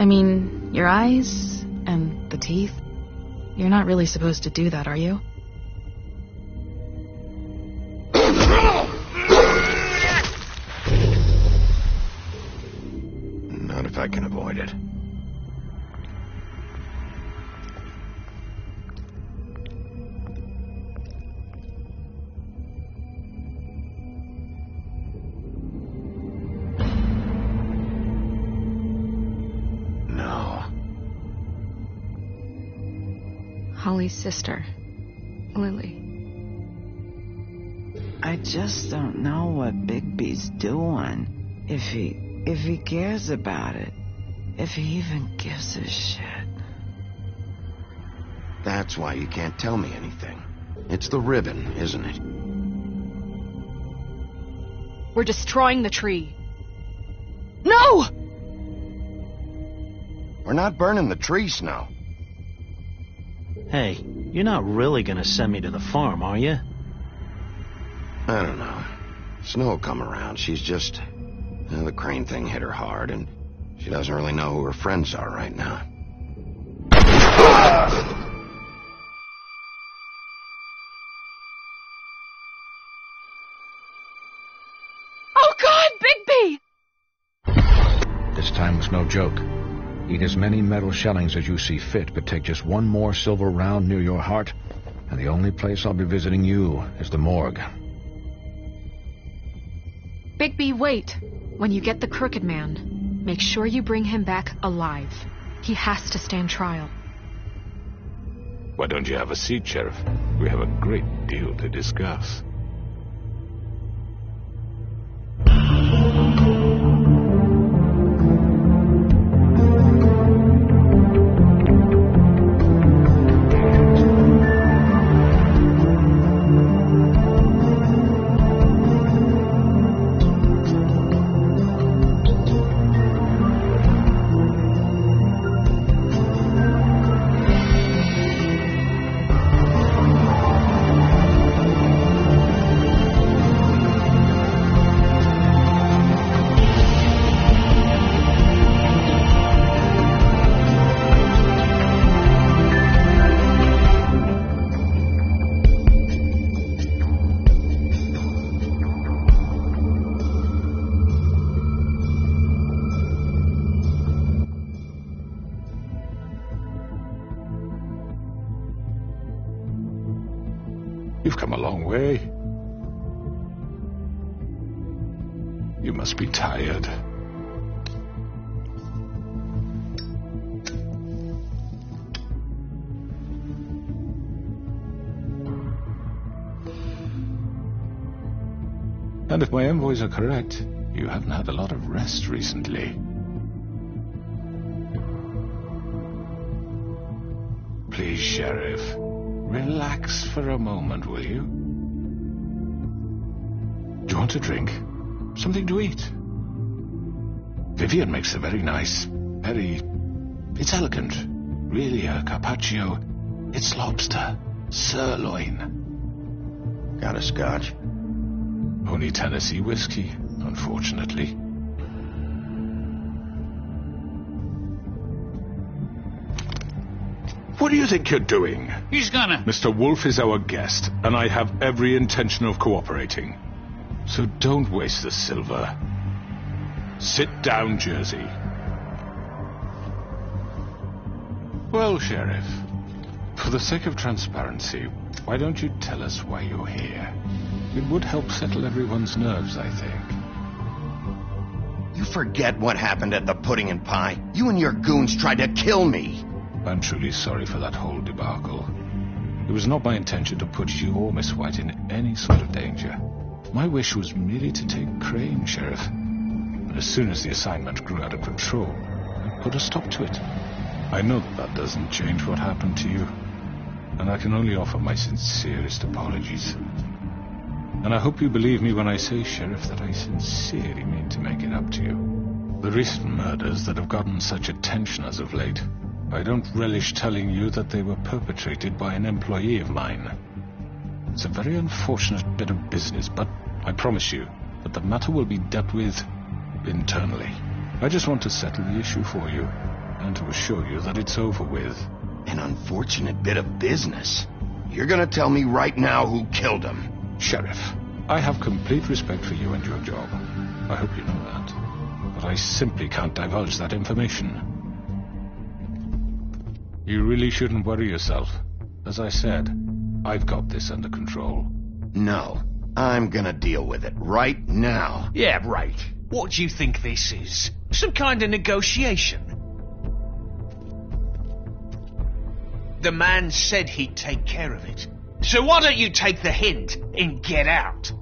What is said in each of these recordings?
I mean, your eyes and the teeth. You're not really supposed to do that, are you? Not if I can avoid it. Holly's sister, Lily. I just don't know what Bigby's doing. If he cares about it. If he even gives a shit. That's why you can't tell me anything. It's the ribbon, isn't it? We're destroying the tree. No! We're not burning the tree, Snow. Hey, you're not really gonna send me to the farm, are you? I don't know. Snow will come around. She's just... the crane thing hit her hard, and she doesn't really know who her friends are right now. Oh God, Bigby! This time was no joke. Eat as many metal shellings as you see fit, but take just one more silver round near your heart, and the only place I'll be visiting you is the morgue. Bigby, wait. When you get the Crooked Man, make sure you bring him back alive. He has to stand trial. Why don't you have a seat, Sheriff? We have a great deal to discuss. You've come a long way. You must be tired. And if my envoys are correct, you haven't had a lot of rest recently. Please, Sheriff. Relax for a moment, will you? Do you want a drink? Something to eat? Vivian makes a very nice, it's elegant. Really a carpaccio. It's lobster. Sirloin. Got a scotch? Only Tennessee whiskey, unfortunately. What do you think you're doing? He's gonna... Mr. Wolf is our guest, and I have every intention of cooperating. So don't waste the silver. Sit down, Jersey. Well, Sheriff, for the sake of transparency, why don't you tell us why you're here? It would help settle everyone's nerves, I think. You forget what happened at the Pudding and Pie. You and your goons tried to kill me. I'm truly sorry for that whole debacle. It was not my intention to put you or Miss White in any sort of danger. My wish was merely to take Crane, Sheriff. But as soon as the assignment grew out of control, I put a stop to it. I know that doesn't change what happened to you, and I can only offer my sincerest apologies. And I hope you believe me when I say, Sheriff, that I sincerely mean to make it up to you. The recent murders that have gotten such attention as of late, I don't relish telling you that they were perpetrated by an employee of mine. It's a very unfortunate bit of business, but I promise you that the matter will be dealt with internally. I just want to settle the issue for you and to assure you that it's over with. An unfortunate bit of business. You're gonna tell me right now who killed him. Sheriff, I have complete respect for you and your job. I hope you know that. But I simply can't divulge that information. You really shouldn't worry yourself. As I said, I've got this under control. No, I'm gonna deal with it right now. Yeah, right. What do you think this is? Some kind of negotiation? The man said he'd take care of it. So why don't you take the hint and get out?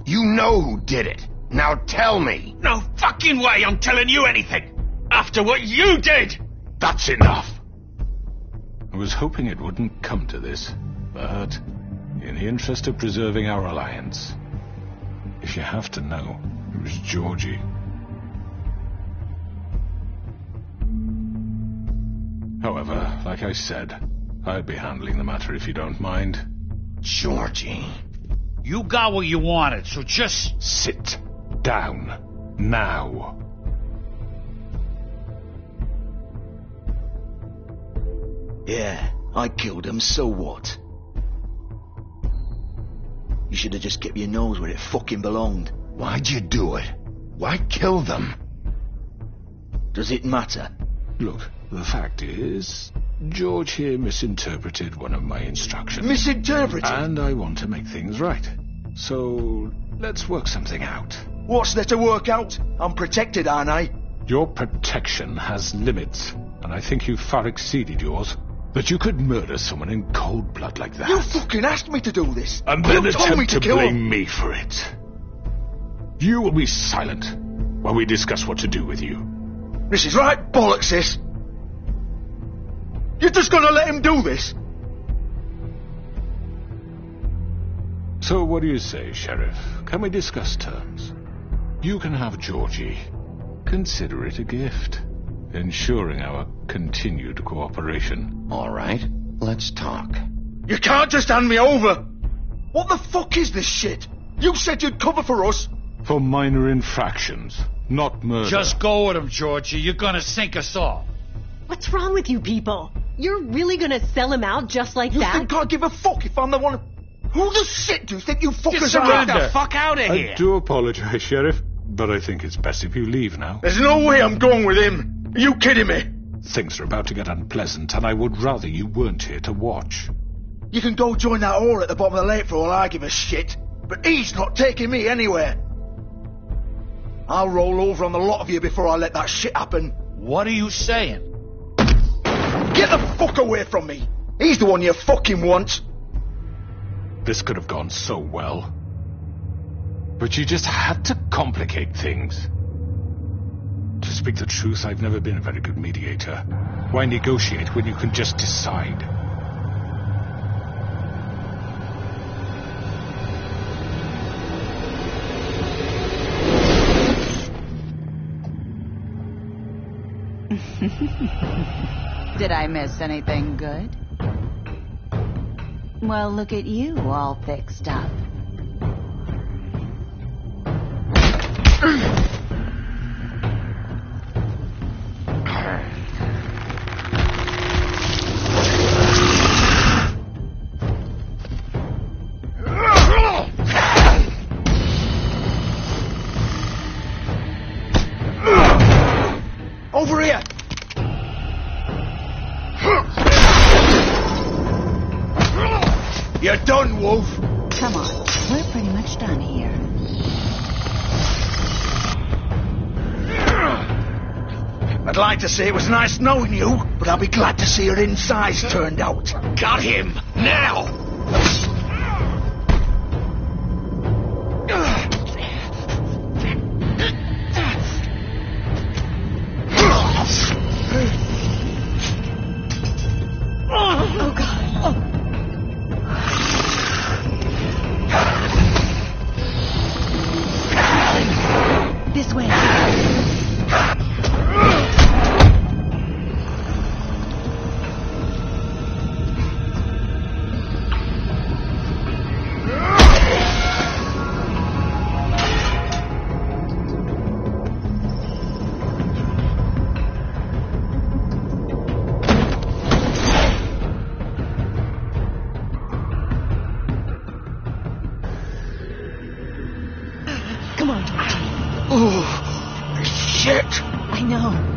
You know who did it. Now tell me. No fucking way I'm telling you anything! After what you did! That's enough! I was hoping it wouldn't come to this, but in the interest of preserving our alliance, if you have to know, it was Georgie. However, like I said, I'd be handling the matter if you don't mind. Georgie. You got what you wanted, so just... Sit down. Now. Yeah, I killed him, so what? You should have just kept your nose where it fucking belonged. Why'd you do it? Why kill them? Does it matter? Look, the fact is, George here misinterpreted one of my instructions. Misinterpreted? And I want to make things right. So, let's work something out. What's there to work out? I'm protected, aren't I? Your protection has limits, and I think you've far exceeded yours. That you could murder someone in cold blood like that. You fucking asked me to do this. And then you told me attempt to to kill blame him. me for it. You will be silent while we discuss what to do with you. This is right bollocks, this. You're just gonna let him do this? So what do you say, Sheriff? Can we discuss terms? You can have Georgie. Consider it a gift, ensuring our continued cooperation. All right, let's talk. You can't just hand me over. What the fuck is this shit? You said you'd cover for us. For minor infractions, not murder. Just go with him, Georgie. You're gonna sink us all. What's wrong with you people? You're really gonna sell him out just like You that? think I give a fuck if I'm the one... Who the shit do you think you fuckers Just are? get the fuck out of here. I do apologize, Sheriff, but I think it's best if you leave now. There's no way I'm going with him. Are you kidding me? Things are about to get unpleasant, and I would rather you weren't here to watch. You can go join that whore at the bottom of the lake for all I give a shit. But he's not taking me anywhere. I'll roll over on the lot of you before I let that shit happen. What are you saying? Get the fuck away from me. He's the one you fucking want. This could have gone so well. But you just had to complicate things. To speak the truth, I've never been a very good mediator. Why negotiate when you can just decide? Did I miss anything good? Well, look at you, all fixed up. Over here. You're done, Wolf. Come on, we're pretty much done here. I'd like to say it was nice knowing you, but I'll be glad to see your insides turned out. Got him! Now! Oh, God. This way. Come on, Georgie. Oh, shit! I know.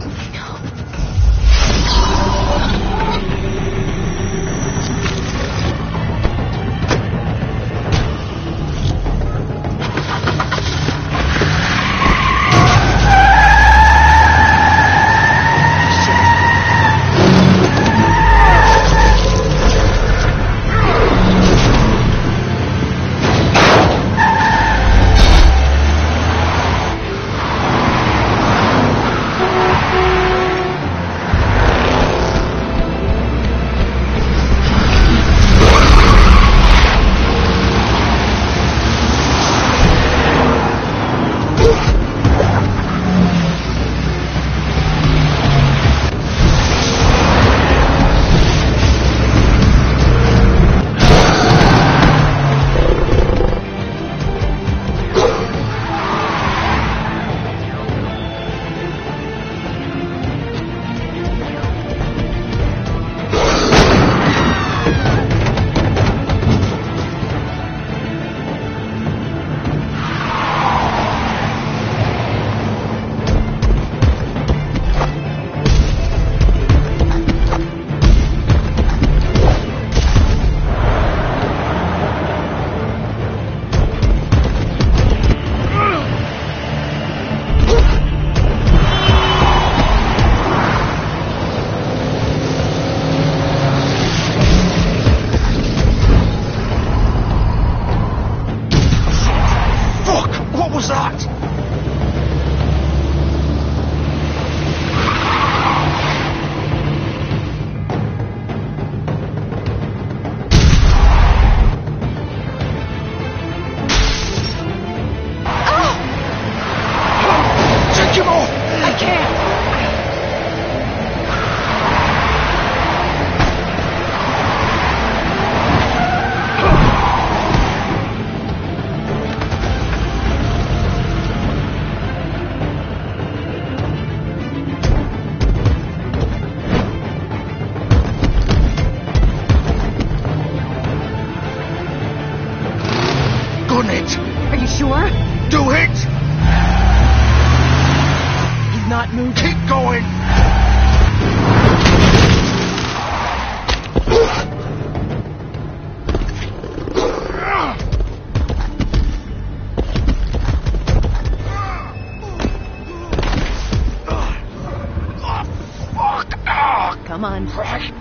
Come on. Right.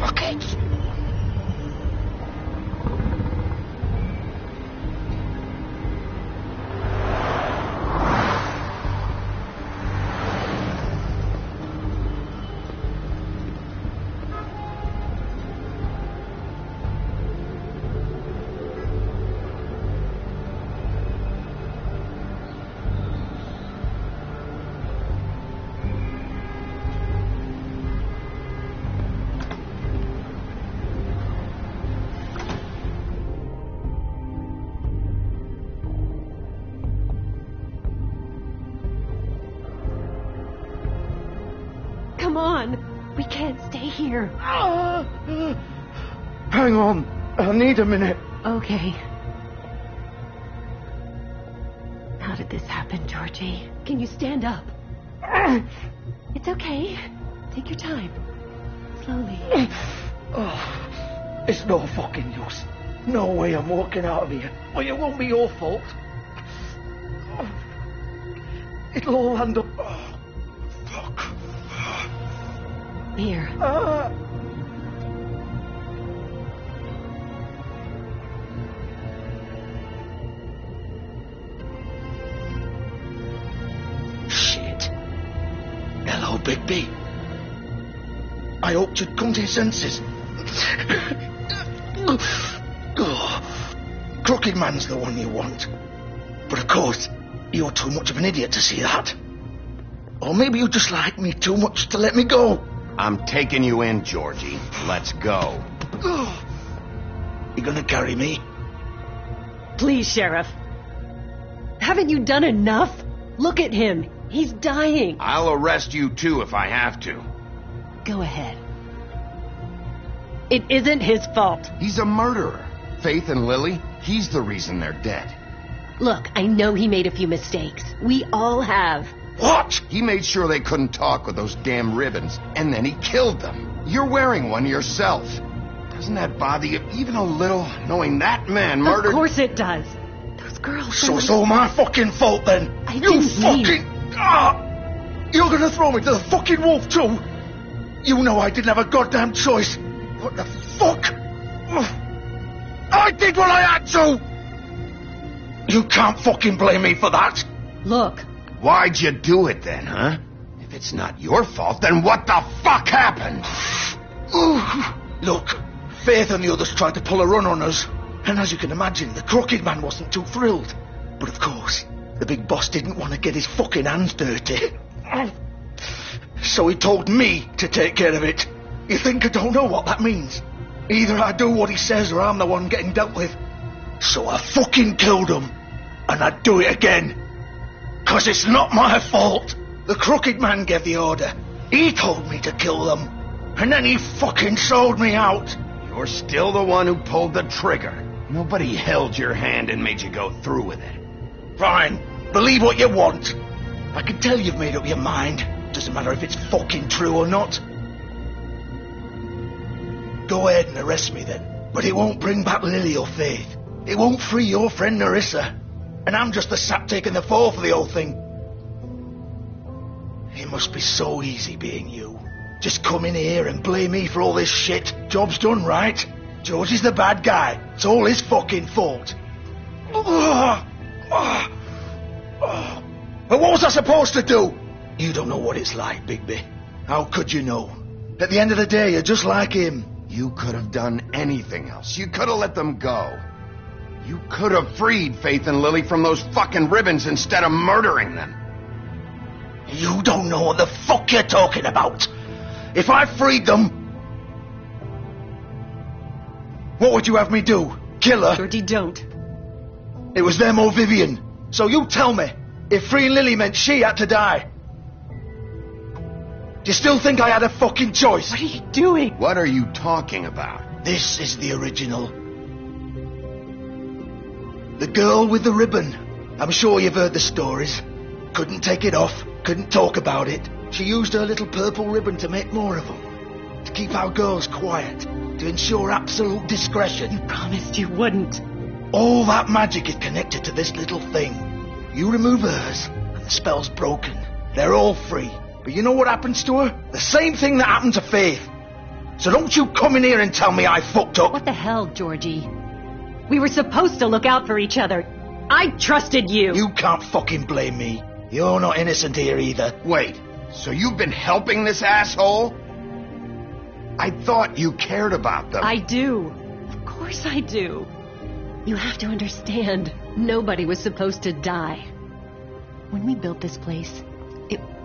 Fuck it. Come on. We can't stay here. Hang on. I need a minute. Okay. How did this happen, Georgie? Can you stand up? It's okay. Take your time. Slowly. Oh, it's no fucking use. No way I'm walking out of here. Well, it won't be your fault. It'll all end up... Oh, fuck. Here. Shit. Hello, Bigby. I hoped you'd come to your senses. Crooked Man's the one you want. But of course, you're too much of an idiot to see that. Or maybe you just like me too much to let me go. I'm taking you in, Georgie. Let's go. You gonna carry me? Please, Sheriff. Haven't you done enough? Look at him. He's dying. I'll arrest you too if I have to. Go ahead. It isn't his fault. He's a murderer. Faith and Lily, he's the reason they're dead. Look, I know he made a few mistakes. We all have. What? He made sure they couldn't talk with those damn ribbons, and then he killed them. You're wearing one yourself. Doesn't that bother you even a little, knowing that man murdered... Of course it does. Those girls... So it's all my fucking fault then? You fucking... You're gonna throw me to the fucking wolf too? You know I didn't have a goddamn choice. What the fuck? I did what I had to! You can't fucking blame me for that. Look. Why'd you do it then, huh? If it's not your fault, then what the fuck happened? Look, Faith and the others tried to pull a run on us. And as you can imagine, the Crooked Man wasn't too thrilled. But of course, the big boss didn't want to get his fucking hands dirty. So he told me to take care of it. You think I don't know what that means? Either I do what he says or I'm the one getting dealt with. So I fucking killed him. And I'd do it again. 'Cause it's not my fault. The Crooked Man gave the order. He told me to kill them. And then he fucking sold me out. You're still the one who pulled the trigger. Nobody held your hand and made you go through with it. Fine. Believe what you want. I can tell you've made up your mind. Doesn't matter if it's fucking true or not. Go ahead and arrest me then. But it won't bring back Lily or Faith. It won't free your friend Nerissa. And I'm just the sap taking the fall for the whole thing. It must be so easy being you. Just come in here and blame me for all this shit. Job's done, right? George is the bad guy. It's all his fucking fault. But what was I supposed to do? You don't know what it's like, Bigby. How could you know? At the end of the day, you're just like him. You could have done anything else. You could have let them go. You could have freed Faith and Lily from those fucking ribbons instead of murdering them. You don't know what the fuck you're talking about. If I freed them... What would you have me do? Kill her? Georgie, don't. It was them or Vivian. So you tell me, if freeing Lily meant she had to die... Do you still think I had a fucking choice? What are you doing? What are you talking about? This is the original. The girl with the ribbon. I'm sure you've heard the stories. Couldn't take it off, couldn't talk about it. She used her little purple ribbon to make more of them. To keep our girls quiet. To ensure absolute discretion. You promised you wouldn't. All that magic is connected to this little thing. You remove hers, and the spell's broken. They're all free. But you know what happens to her? The same thing that happened to Faith. So don't you come in here and tell me I fucked up. What the hell, Georgie? We were supposed to look out for each other. I trusted you. You can't fucking blame me. You're not innocent here either. Wait, so you've been helping this asshole? I thought you cared about them. I do. Of course I do. You have to understand, nobody was supposed to die. When we built this place,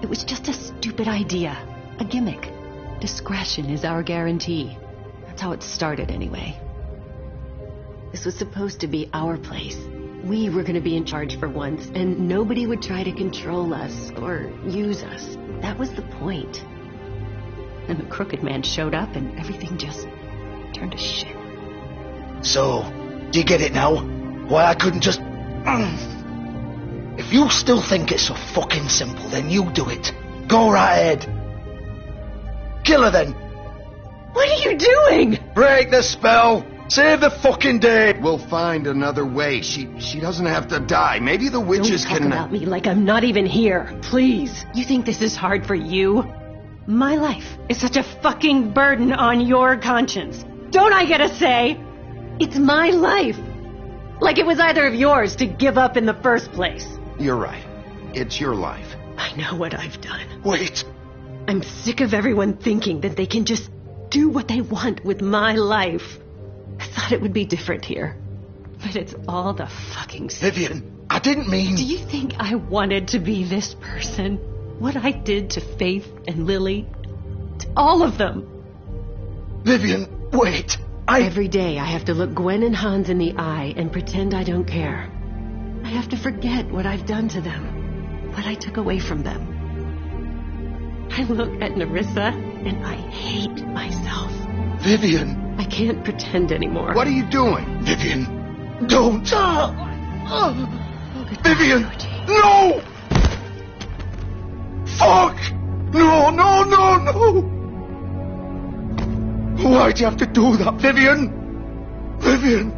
it was just a stupid idea. A gimmick. Discretion is our guarantee. That's how it started anyway. This was supposed to be our place. We were going to be in charge for once, and nobody would try to control us or use us. That was the point. And the Crooked Man showed up, and everything just turned to shit. So, do you get it now? Why I couldn't just... If you still think it's so fucking simple, then you do it. Go right ahead. Kill her then. What are you doing? Break the spell. Save the fucking day. We'll find another way. She doesn't have to die. Maybe the witches Don't talk can... about me like I'm not even here. Please. You think this is hard for you? My life is such a fucking burden on your conscience. Don't I get a say? It's my life. Like it was either of yours to give up in the first place. You're right. It's your life. I know what I've done. Wait. I'm sick of everyone thinking that they can just do what they want with my life. I thought it would be different here. But it's all the fucking same. Vivian, I didn't mean... Do you think I wanted to be this person? What I did to Faith and Lily? To all of them? Vivian, wait. Every day I have to look Gwen and Hans in the eye and pretend I don't care. I have to forget what I've done to them. What I took away from them. I look at Nerissa and I hate myself. Vivian. I can't pretend anymore. What are you doing? Vivian, don't. Vivian! No! Fuck! No, no, no, no! Why'd you have to do that, Vivian? Vivian!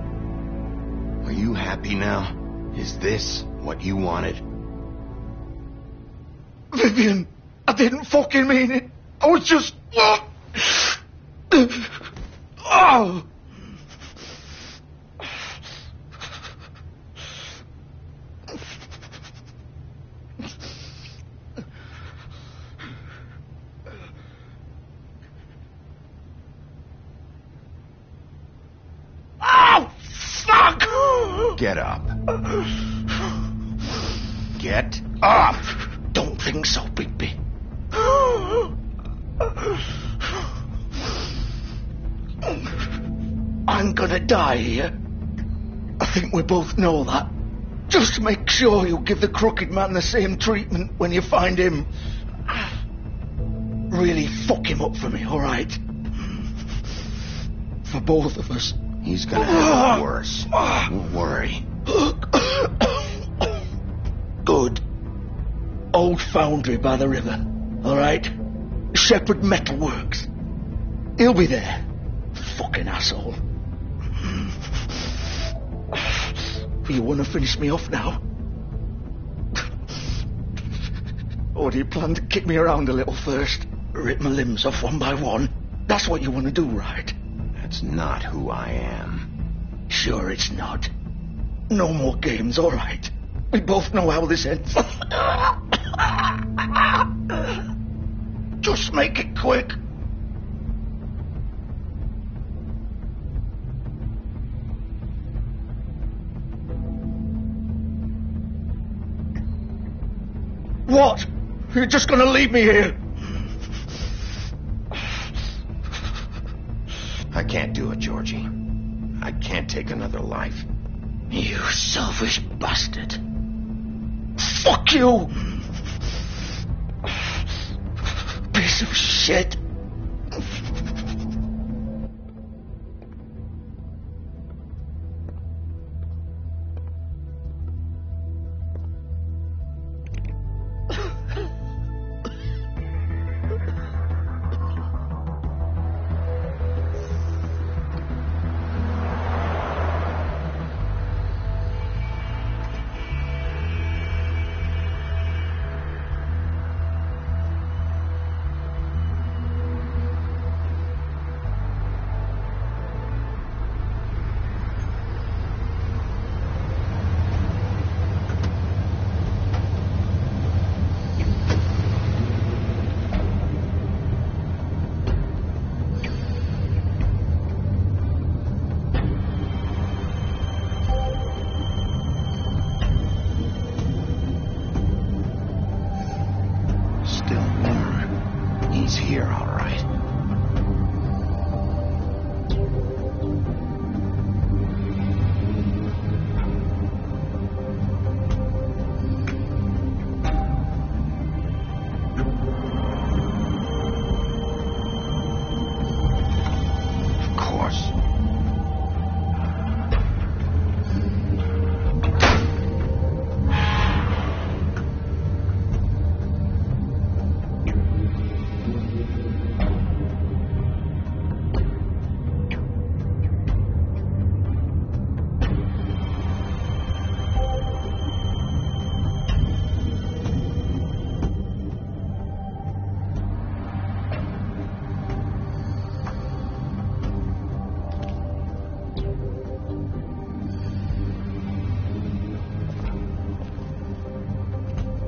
Are you happy now? Is this what you wanted? Vivian, I didn't fucking mean it. I was just... Oh! Get up. Get up! Don't think so, Bigby. I'm gonna die here. I think we both know that. Just make sure you give the crooked man the same treatment when you find him. Really fuck him up for me, alright? For both of us. He's gonna have it worse. Don't worry. Good. Old foundry by the river, alright? Shepherd Metal Works. He'll be there. Fucking asshole. You want to finish me off now? Or do you plan to kick me around a little first? Rip my limbs off one by one? That's what you want to do, right? That's not who I am. Sure it's not. No more games, all right. We both know how this ends. Just make it quick. What? You're just gonna leave me here? I can't do it, Georgie. I can't take another life. You selfish bastard. Fuck you! Piece of shit. He's here, all right. Of course.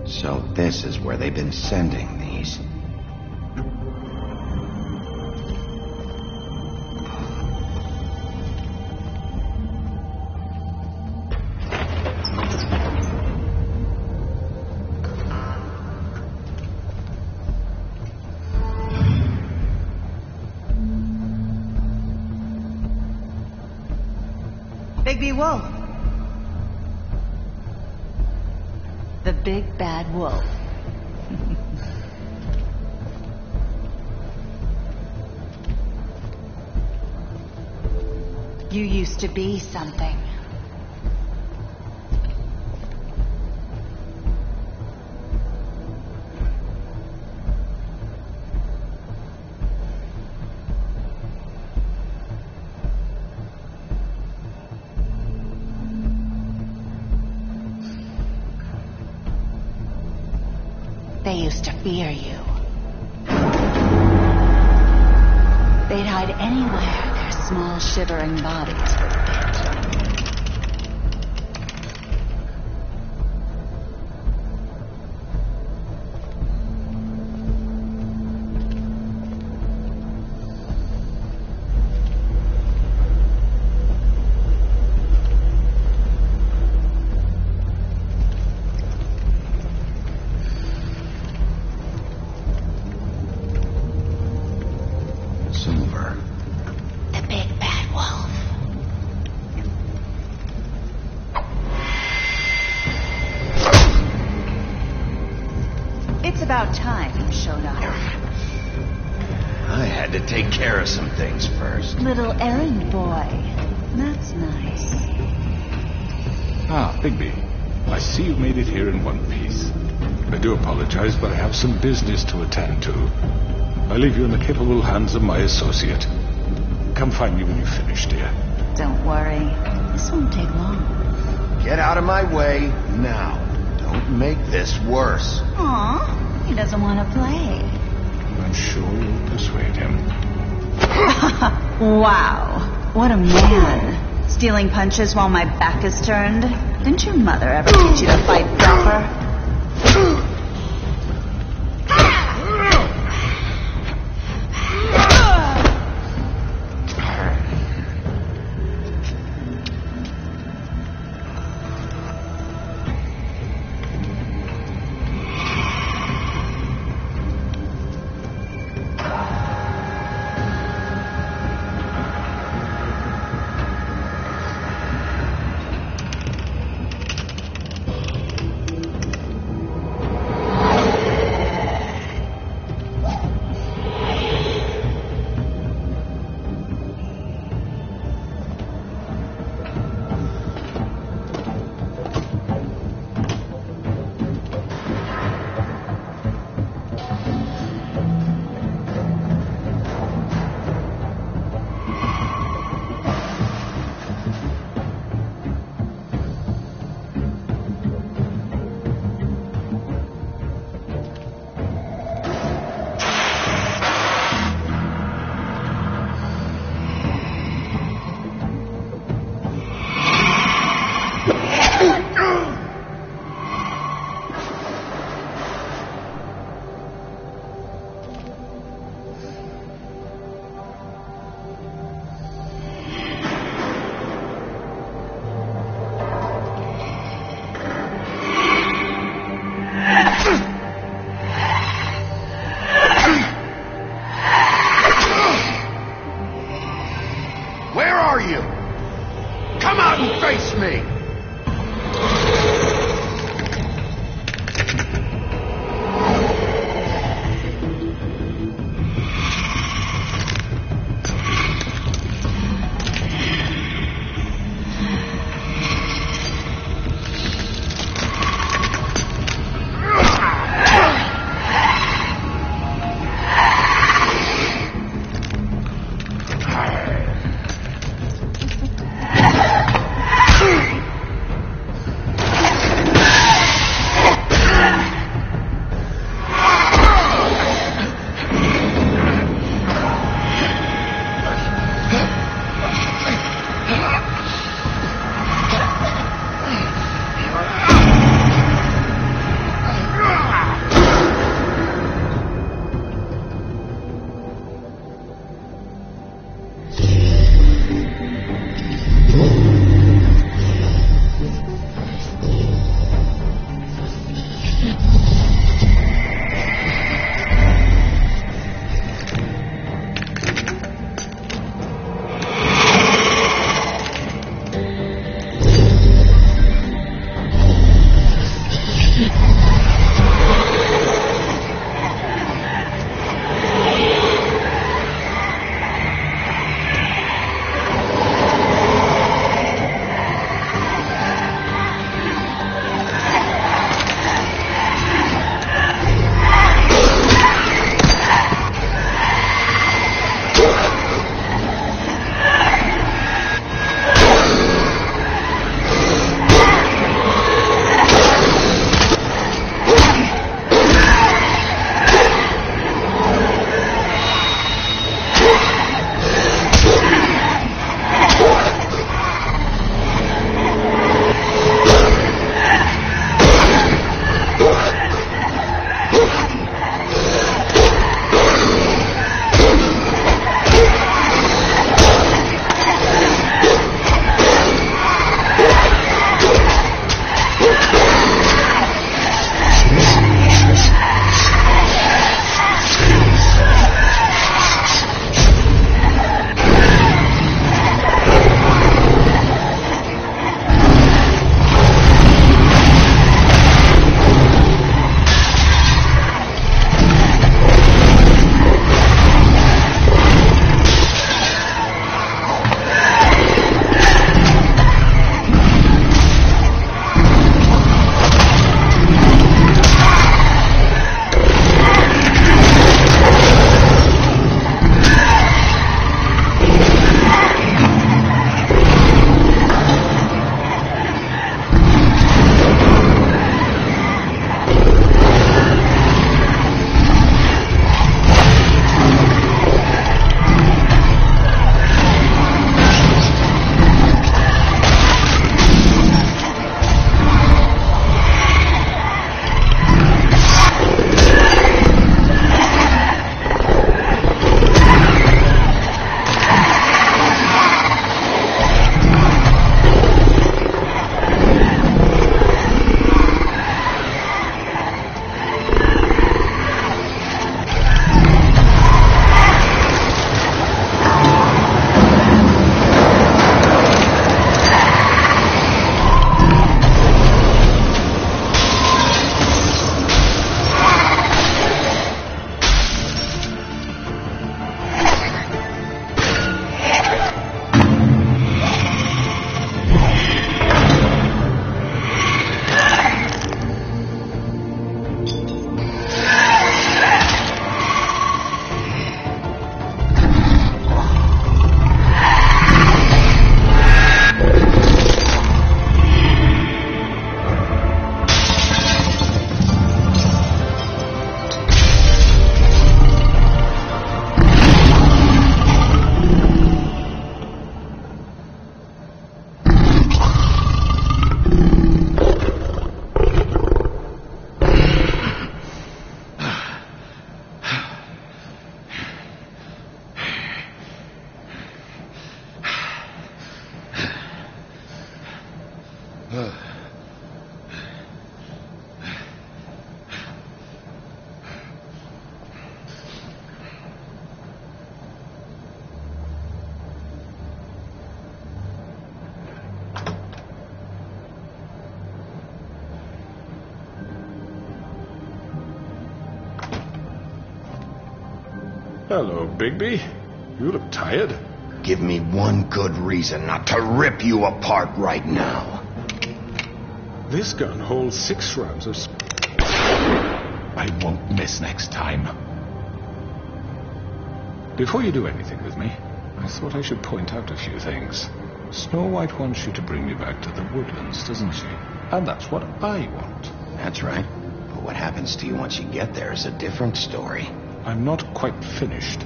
So this is where they've been sending these. Bigby Wolf. The big bad wolf. You used to be something. They used to fear you. They'd hide anywhere their small, shivering bodies would fit. Silver. The big bad wolf. It's about time you showed up. I had to take care of some things first. Little errand boy. That's nice. Ah, Bigby. I see you made it here in one piece. I do apologize, but I have some business to attend to. I leave you in the capable hands of my associate. Come find me when you've finished, dear. Don't worry. This won't take long. Get out of my way now. Don't make this worse. Aw, he doesn't want to play. I'm sure you'll persuade him. Wow. What a man. Stealing punches while my back is turned. Didn't your mother ever teach you to fight proper? Hello, Bigby. You look tired. Give me one good reason not to rip you apart right now. This gun holds 6 rounds of... I won't miss next time. Before you do anything with me, I thought I should point out a few things. Snow White wants you to bring me back to the woodlands, doesn't she? And that's what I want. That's right. But what happens to you once you get there is a different story. I'm not quite finished.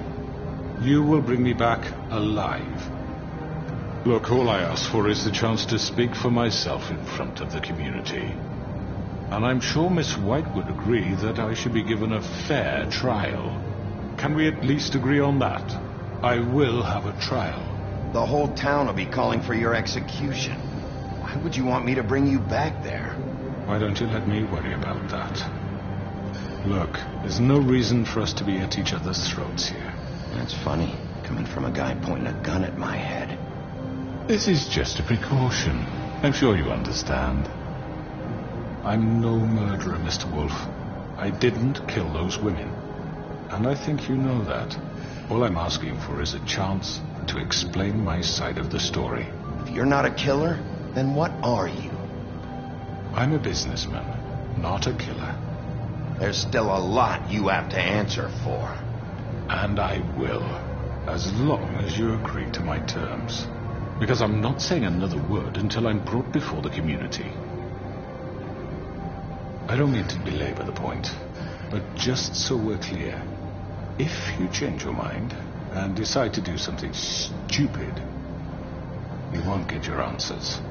You will bring me back alive. Look, all I ask for is the chance to speak for myself in front of the community. And I'm sure Miss White would agree that I should be given a fair trial. Can we at least agree on that? I will have a trial. The whole town will be calling for your execution. Why would you want me to bring you back there? Why don't you let me worry about that? Look, there's no reason for us to be at each other's throats here. That's funny, coming from a guy pointing a gun at my head. This is just a precaution. I'm sure you understand. I'm no murderer, Mr. Wolf. I didn't kill those women. And I think you know that. All I'm asking for is a chance to explain my side of the story. If you're not a killer, then what are you? I'm a businessman, not a killer. There's still a lot you have to answer for. And I will, as long as you agree to my terms. Because I'm not saying another word until I'm brought before the community. I don't mean to belabor the point, but just so we're clear, if you change your mind and decide to do something stupid, you won't get your answers.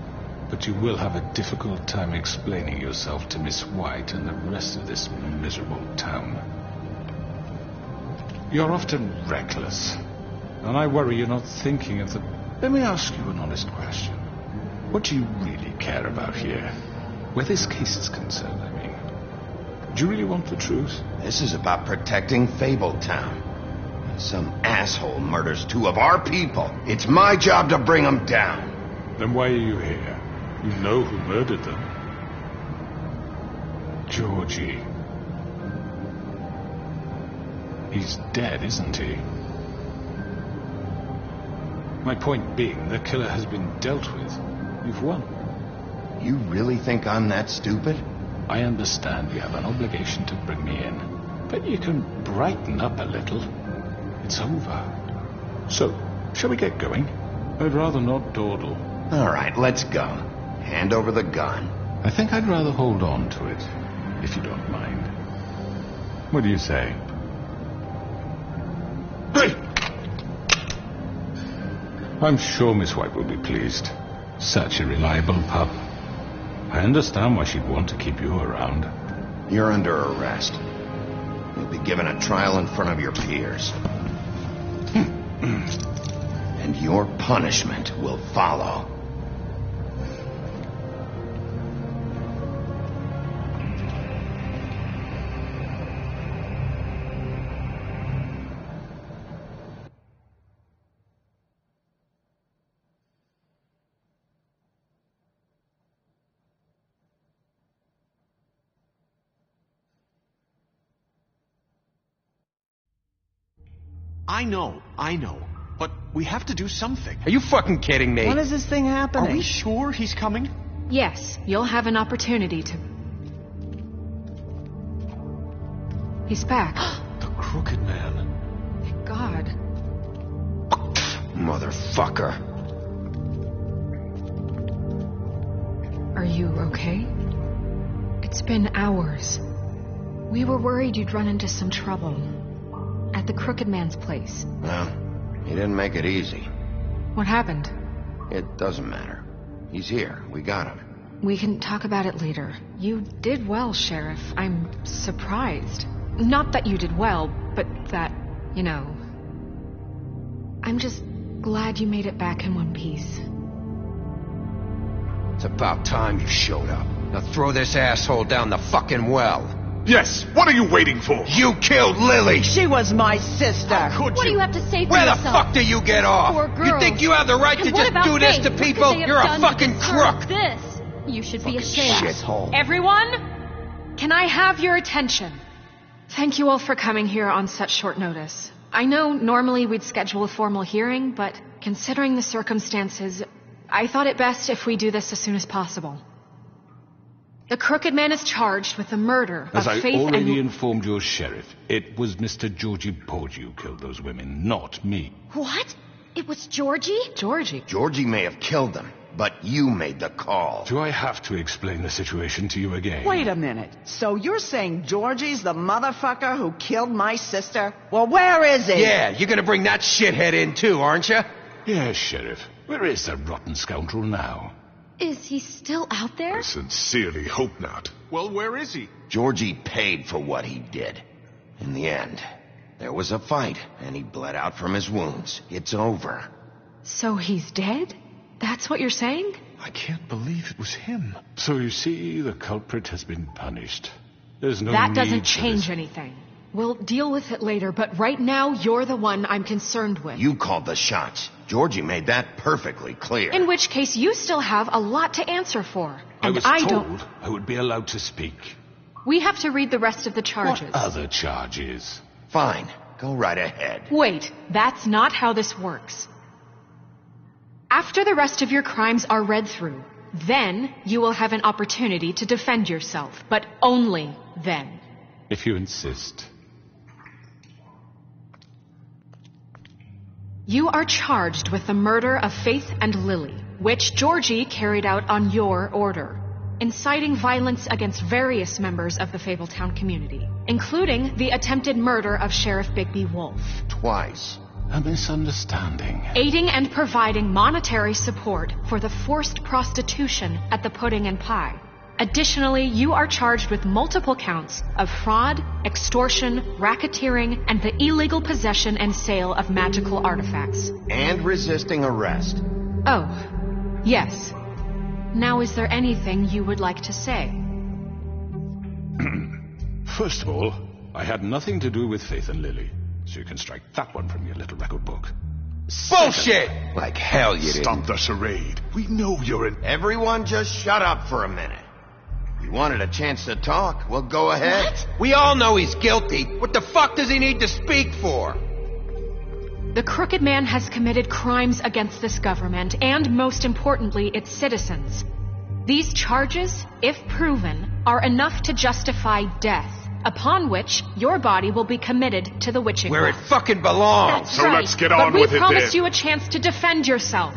But you will have a difficult time explaining yourself to Miss White and the rest of this miserable town. You're often reckless, and I worry you're not thinking of the... Let me ask you an honest question. What do you really care about here? Where this case is concerned, I mean. Do you really want the truth? This is about protecting Fabletown. Some asshole murders 2 of our people. It's my job to bring them down. Then why are you here? You know who murdered them. Georgie. He's dead, isn't he? My point being, the killer has been dealt with. You've won. You really think I'm that stupid? I understand you have an obligation to bring me in, but you can brighten up a little. It's over. So, shall we get going? I'd rather not dawdle. All right, let's go. Hand over the gun. I think I'd rather hold on to it, if you don't mind. What do you say? Hey! I'm sure Miss White will be pleased. Such a reliable pup. I understand why she'd want to keep you around. You're under arrest. You'll be given a trial in front of your peers. And your punishment will follow. I know. But we have to do something. Are you fucking kidding me? When is this thing happening? Are we sure he's coming? Yes, you'll have an opportunity to... He's back. The Crooked Man. Thank God. Motherfucker. Are you okay? It's been hours. We were worried you'd run into some trouble. At the Crooked Man's place. Well, he didn't make it easy. What happened? It doesn't matter. He's here. We got him. We can talk about it later. You did well, Sheriff. I'm surprised. Not that you did well, but that, you know... I'm just glad you made it back in one piece. It's about time you showed up. Now throw this asshole down the fucking well. Yes, what are you waiting for? You killed Lily! She was my sister. What do you have to say for Where yourself? the fuck do you get off? Poor girls. You think you have the right And to what just about do this Faith? to What could people? they have You're a done to fucking deserve crook! This? You should be ashamed. Shithole. Everyone, can I have your attention? Thank you all for coming here on such short notice. I know normally we'd schedule a formal hearing, but considering the circumstances, I thought it best if we do this as soon as possible. The Crooked Man is charged with the murder As of I Faith already and... informed your sheriff, it was Mr. Georgie Porgy who killed those women, not me. What? It was Georgie? Georgie? Georgie may have killed them, but you made the call. Do I have to explain the situation to you again? Wait a minute. So you're saying Georgie's the motherfucker who killed my sister? Well, where is he? Yeah, you're gonna bring that shithead in too, aren't you? Yes, Sheriff. Where is that rotten scoundrel now? Is he still out there? I sincerely hope not. Well, where is he? Georgie paid for what he did. In the end, there was a fight, and he bled out from his wounds. It's over. So he's dead? That's what you're saying? I can't believe it was him. So you see, the culprit has been punished. There's no That need doesn't for change this. anything. We'll deal with it later, but right now, you're the one I'm concerned with. You called the shots. Georgie made that perfectly clear. In which case, you still have a lot to answer for. I And was I told don't... I would be allowed to speak. We have to read the rest of the charges. What other charges? Fine. Go right ahead. Wait, that's not how this works. After the rest of your crimes are read through, then you will have an opportunity to defend yourself, but only then. If you insist. You are charged with the murder of Faith and Lily, which Georgie carried out on your order, inciting violence against various members of the Fabletown community, including the attempted murder of Sheriff Bigby Wolf. Twice. A misunderstanding. Aiding and providing monetary support for the forced prostitution at the Pudding and Pie. Additionally, you are charged with multiple counts of fraud, extortion, racketeering, and the illegal possession and sale of magical artifacts. And resisting arrest. Oh, yes. Now, is there anything you would like to say? First of all, I had nothing to do with Faith and Lily, so you can strike that one from your little record book. Bullshit! Like hell you didn't. Stop the charade. We know you're an... Everyone just shut up for a minute. You wanted a chance to talk? Well, go ahead. What? We all know he's guilty. What the fuck does he need to speak for? The Crooked Man has committed crimes against this government and, most importantly, its citizens. These charges, if proven, are enough to justify death, upon which your body will be committed to the witching Where well. it fucking belongs. That's So right. let's get on but with we it promised then. you a chance to defend yourself,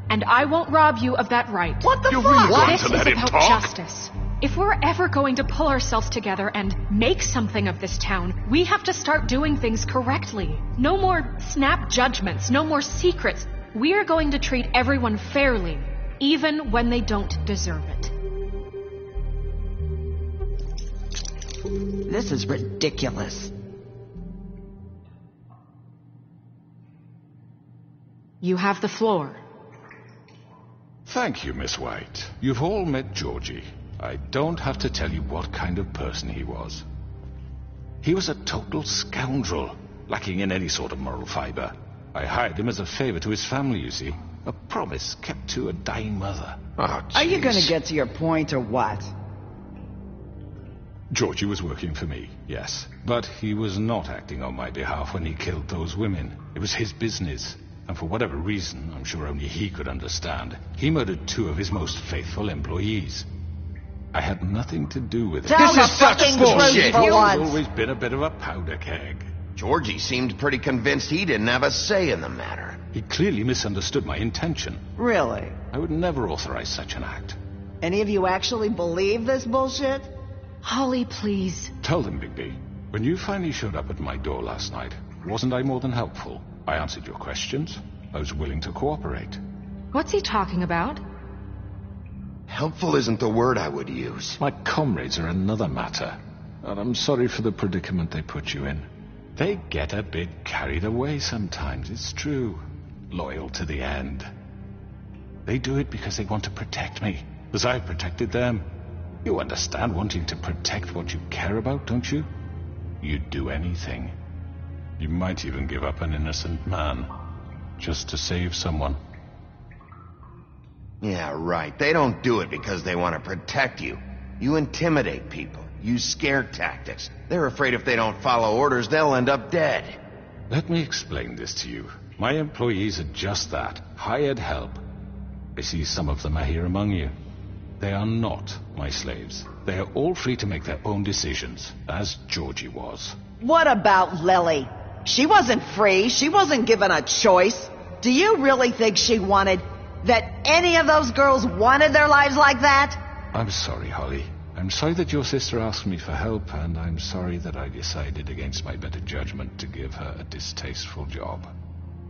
and I won't rob you of that right. What the You're fuck? really going This to is let him about talk? justice. If we're ever going to pull ourselves together and make something of this town, we have to start doing things correctly. No more snap judgments, no more secrets. We are going to treat everyone fairly, even when they don't deserve it. This is ridiculous. You have the floor. Thank you, Miss White. You've all met Georgie. I don't have to tell you what kind of person he was. He was a total scoundrel, lacking in any sort of moral fiber. I hired him as a favor to his family, you see. A promise kept to a dying mother. Oh, Are you jeez. gonna get to your point or what? Georgie was working for me, yes. But he was not acting on my behalf when he killed those women. It was his business. And for whatever reason, I'm sure only he could understand, he murdered 2 of his most faithful employees. I had nothing to do with it. Tell This the is such fucking bullshit. truth for He's once. always been a bit of a powder keg. Georgie seemed pretty convinced he didn't have a say in the matter. He clearly misunderstood my intention. Really? I would never authorize such an act. Any of you actually believe this bullshit? Holly, please. Tell them, Bigby, when you finally showed up at my door last night, wasn't I more than helpful? I answered your questions. I was willing to cooperate. What's he talking about? Helpful isn't the word I would use. My comrades are another matter, and I'm sorry for the predicament they put you in. They get a bit carried away sometimes, it's true. Loyal to the end. They do it because they want to protect me, as I've protected them. You understand wanting to protect what you care about, don't you? You'd do anything. You might even give up an innocent man, just to save someone. Yeah, right. They don't do it because they want to protect you. You intimidate people. Use scare tactics. They're afraid if they don't follow orders, they'll end up dead. Let me explain this to you. My employees are just that, hired help. I see some of them are here among you. They are not my slaves. They are all free to make their own decisions, as Georgie was. What about Lily? She wasn't free. She wasn't given a choice. Do you really think she wanted... that any of those girls wanted their lives like that? I'm sorry, Holly. I'm sorry that your sister asked me for help, and I'm sorry that I decided against my better judgment to give her a distasteful job.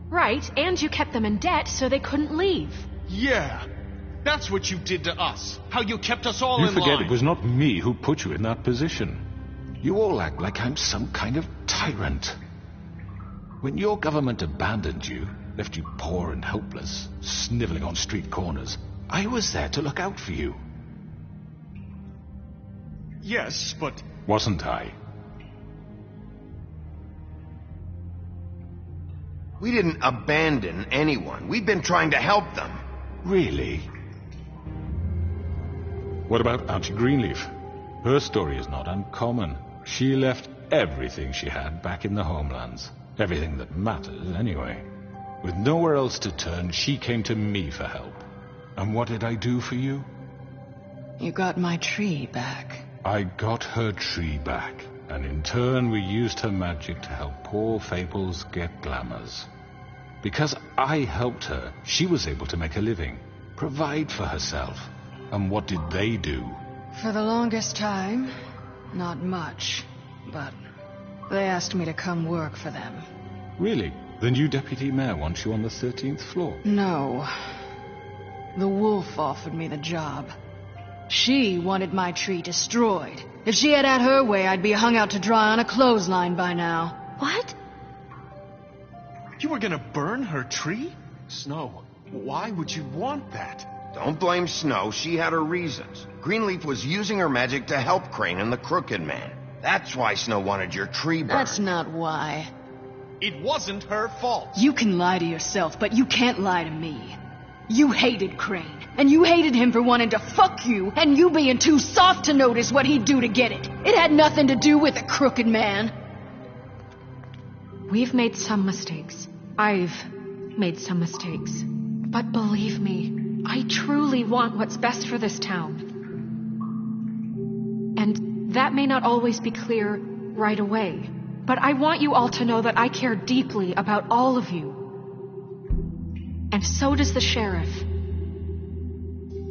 Right, and you kept them in debt so they couldn't leave. Yeah, that's what you did to us. How you kept us all in line. You forget it was not me who put you in that position. You all act like I'm some kind of tyrant. When your government abandoned you, left you poor and helpless, sniveling on street corners, I was there to look out for you. Yes, but... Wasn't I? We didn't abandon anyone. We've been trying to help them. Really? What about Auntie Greenleaf? Her story is not uncommon. She left everything she had back in the homelands. Everything that matters, anyway. With nowhere else to turn, she came to me for help. And what did I do for you? You got my tree back. I got her tree back, and in turn we used her magic to help poor Fables get glamours. Because I helped her, she was able to make a living, provide for herself. And what did they do? For the longest time, not much, but they asked me to come work for them. Really? The new deputy mayor wants you on the 13th floor? No. The wolf offered me the job. She wanted my tree destroyed. If she had her way, I'd be hung out to dry on a clothesline by now. What? You were gonna burn her tree? Snow, why would you want that? Don't blame Snow. She had her reasons. Greenleaf was using her magic to help Crane and the Crooked Man. That's why Snow wanted your tree burned. That's not why. It wasn't her fault. You can lie to yourself, but you can't lie to me. You hated Crane, and you hated him for wanting to fuck you, and you being too soft to notice what he'd do to get it. It had nothing to do with the Crooked Man. We've made some mistakes. I've made some mistakes. But believe me, I truly want what's best for this town. And that may not always be clear right away. But I want you all to know that I care deeply about all of you. And so does the sheriff.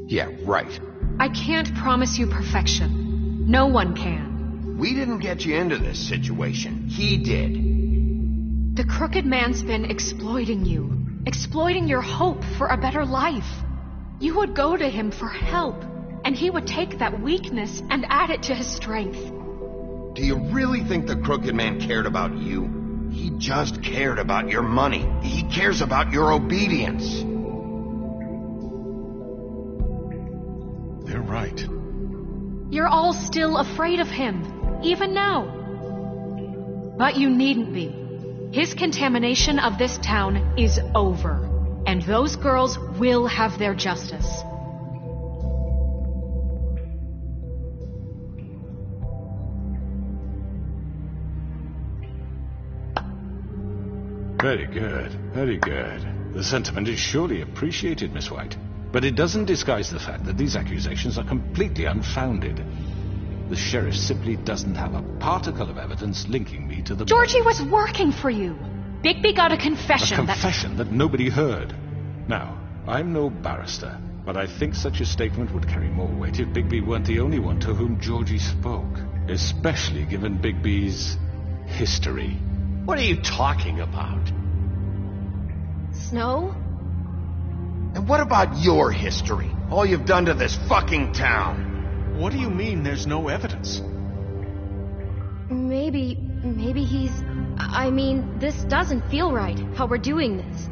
Yeah, right. I can't promise you perfection. No one can. We didn't get you into this situation. He did. The Crooked Man's been exploiting you. Exploiting your hope for a better life. You would go to him for help, and he would take that weakness and add it to his strength. Do you really think the Crooked Man cared about you? He just cared about your money. He cares about your obedience. They're right. You're all still afraid of him, even now. But you needn't be. His contamination of this town is over, and those girls will have their justice. Very good, very good. The sentiment is surely appreciated, Miss White. But it doesn't disguise the fact that these accusations are completely unfounded. The sheriff simply doesn't have a particle of evidence linking me to the... Georgie was working for you. Bigby got a confession. A confession that nobody heard. Now, I'm no barrister, but I think such a statement would carry more weight if Bigby weren't the only one to whom Georgie spoke. Especially given Bigby's history. What are you talking about? Snow? And what about your history? All you've done to this fucking town? What do you mean there's no evidence? Maybe he's... I mean, this doesn't feel right, how we're doing this.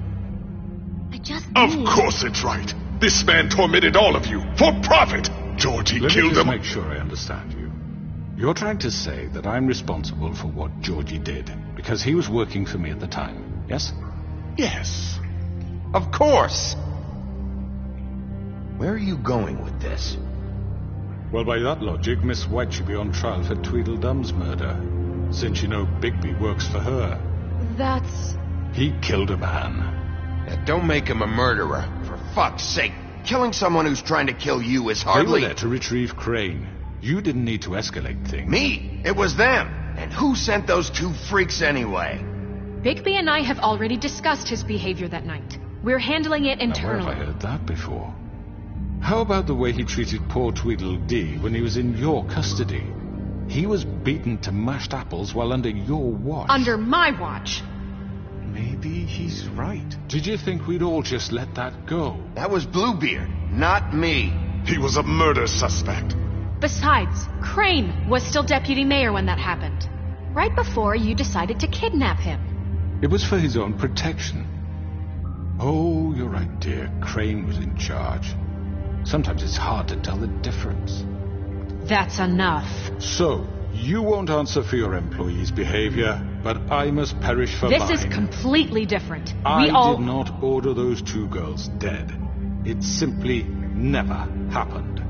I just Of course it's right. This man tormented all of you, for profit. Georgie killed them. Let me just make sure I understand you. You're trying to say that I'm responsible for what Georgie did, because he was working for me at the time, yes? Yes. Of course. Where are you going with this? Well, by that logic, Miss White should be on trial for Tweedledum's murder, since you know Bigby works for her. That's... He killed a man. Yeah, don't make him a murderer. For fuck's sake, killing someone who's trying to kill you is They were hardly... there to retrieve Crane. You didn't need to escalate things. Me? It was them. And who sent those two freaks anyway? Bigby and I have already discussed his behavior that night. We're handling it Now, where internally. have I heard that before? How about the way he treated poor Tweedledee when he was in your custody? He was beaten to mashed apples while under your watch. Under my watch. Maybe he's right. Did you think we'd all just let that go? That was Bluebeard, not me. He was a murder suspect. Besides, Crane was still deputy mayor when that happened. Right before you decided to kidnap him. It was for his own protection. Oh, you're right, dear. Crane was in charge. Sometimes it's hard to tell the difference. That's enough. So, you won't answer for your employees' behavior, but I must perish for mine. This is completely different. I We all... did not order those two girls dead. It simply never happened.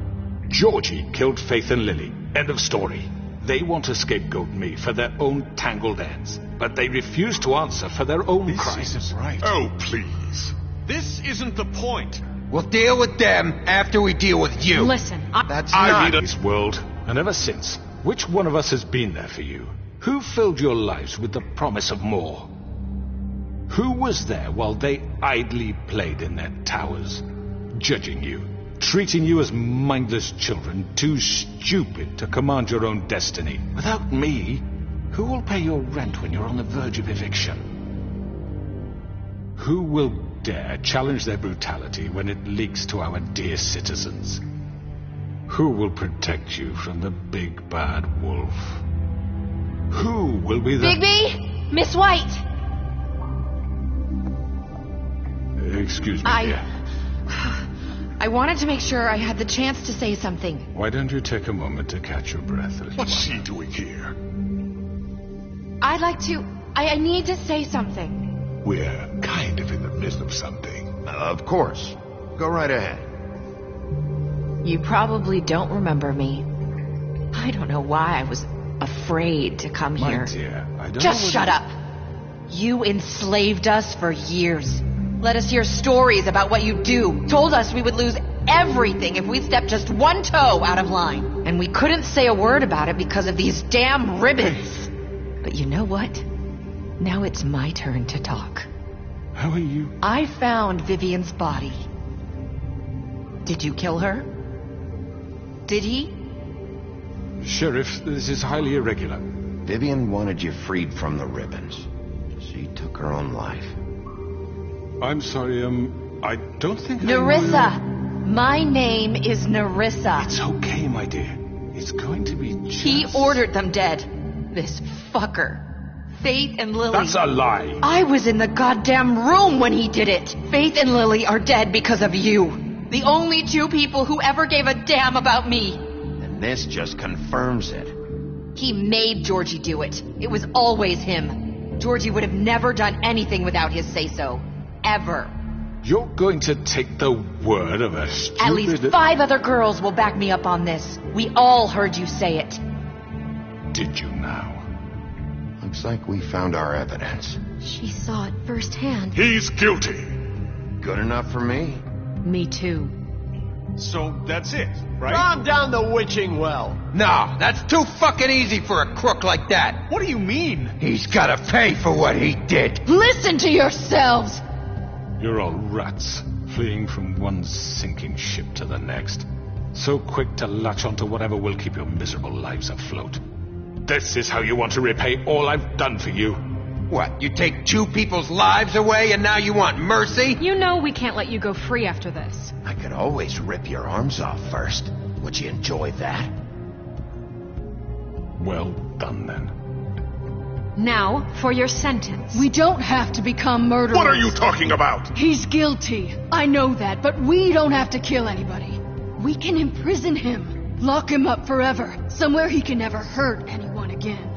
Georgie killed Faith and Lily. End of story. They want to scapegoat me for their own tangled ends, but they refuse to answer for their own crimes. This isn't right. Oh, please. This isn't the point. We'll deal with them after we deal with you. Listen, That's I not... lead this world, and ever since, which one of us has been there for you? Who filled your lives with the promise of more? Who was there while they idly played in their towers, judging you, treating you as mindless children, too stupid to command your own destiny? Without me, who will pay your rent when you're on the verge of eviction? Who will dare challenge their brutality when it leaks to our dear citizens? Who will protect you from the big bad wolf? Who will be the... Bigby! Miss White! Excuse me, dear. I wanted to make sure I had the chance to say something. Why don't you take a moment to catch your breath? What's she doing here? I'd like to... I need to say something. We're kind of in the midst of something. Of course. Go right ahead. You probably don't remember me. I don't know why I was afraid to come My here. dear, I don't Just know shut up. You enslaved us for years. Let us hear stories about what you do. Told us we would lose everything if we stepped just one toe out of line. And we couldn't say a word about it because of these damn ribbons. But you know what? Now it's my turn to talk. How are you? I found Vivian's body. Did you kill her? Did he? Sheriff, this is highly irregular. Vivian wanted you freed from the ribbons. She took her own life. I'm sorry, I don't think Nerissa! My name is Nerissa. It's okay, my dear. It's going to be just... He ordered them dead. This fucker. Faith and Lily. That's a lie. I was in the goddamn room when he did it. Faith and Lily are dead because of you. The only two people who ever gave a damn about me. And this just confirms it. He made Georgie do it. It was always him. Georgie would have never done anything without his say-so. Ever. You're going to take the word of a stupid... At least 5 other girls will back me up on this. We all heard you say it. Did you now? Looks like we found our evidence. She saw it firsthand. He's guilty. Good enough for me. Me too. So that's it, right? Calm down the witching well. No, that's too fucking easy for a crook like that. What do you mean? He's gotta pay for what he did. Listen to yourselves! You're all rats, fleeing from one sinking ship to the next. So quick to latch onto whatever will keep your miserable lives afloat. This is how you want to repay all I've done for you. What, you take 2 people's lives away and now you want mercy? You know we can't let you go free after this. I could always rip your arms off first. Would you enjoy that? Well done, then. Now, for your sentence. We don't have to become murderers. What are you talking about? He's guilty. I know that, but we don't have to kill anybody. We can imprison him. Lock him up forever. Somewhere he can never hurt anyone again.